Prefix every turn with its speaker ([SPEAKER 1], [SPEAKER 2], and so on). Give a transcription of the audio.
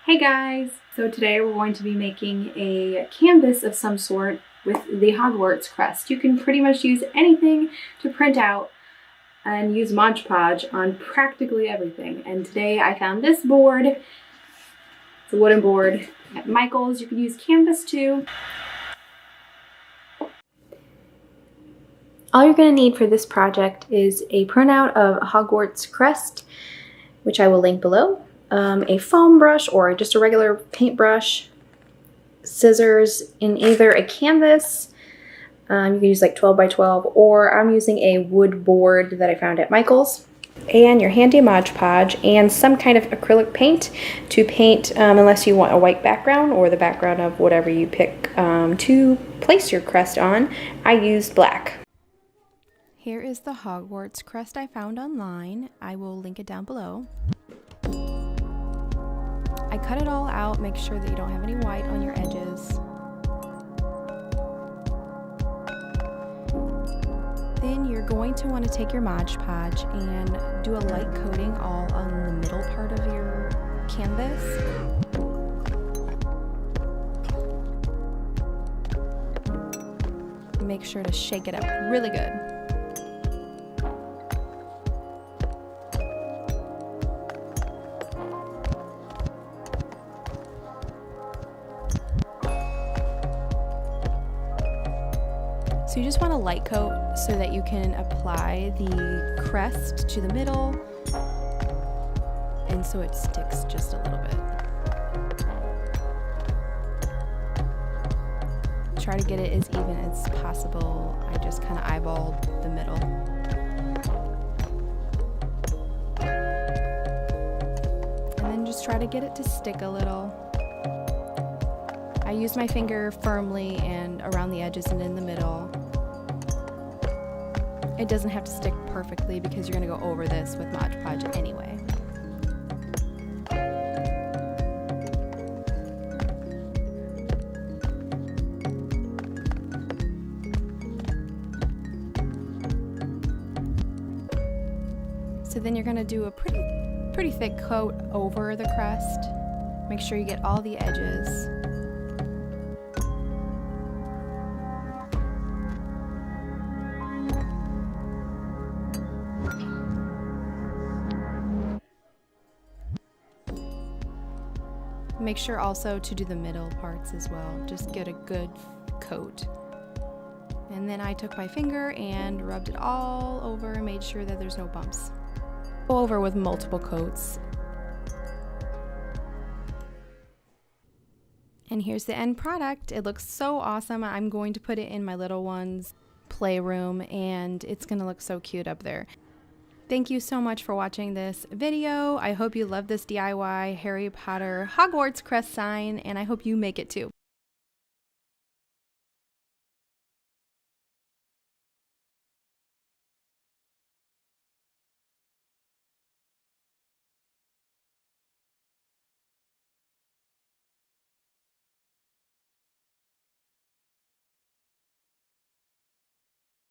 [SPEAKER 1] Hey guys! So today we're going to be making a canvas of some sort with the Hogwarts Crest. You can pretty much use anything to print out and use Mod Podge on practically everything. And today I found this board. It's a wooden board at Michael's. You can use canvas too. All you're going to need for this project is a printout of Hogwarts Crest, which I will link below, a foam brush or just a regular paintbrush, scissors in either a canvas, you can use like 12 by 12, or I'm using a wood board that I found at Michael's, and your handy Mod Podge, and some kind of acrylic paint to paint, unless you want a white background or the background of whatever you pick to place your crest on. I used black. Here is the Hogwarts crest I found online. I will link it down below. I cut it all out, make sure that you don't have any white on your edges. Then you're going to want to take your Mod Podge and do a light coating all on the middle part of your canvas. Make sure to shake it up really good. So you just want a light coat so that you can apply the crest to the middle, and so it sticks just a little bit. Try to get it as even as possible. I just kind of eyeballed the middle. And then just try to get it to stick a little. I used my finger firmly and around the edges and in the middle. It doesn't have to stick perfectly because you're going to go over this with Mod Podge anyway. So then you're going to do a pretty thick coat over the crest. Make sure you get all the edges. Make sure also to do the middle parts as well. Just get a good coat. And then I took my finger and rubbed it all over and made sure that there's no bumps. Go over with multiple coats. And here's the end product. It looks so awesome. I'm going to put it in my little one's playroom and it's gonna look so cute up there. Thank you so much for watching this video. I hope you love this DIY Harry Potter Hogwarts Crest sign, and I hope you make it too.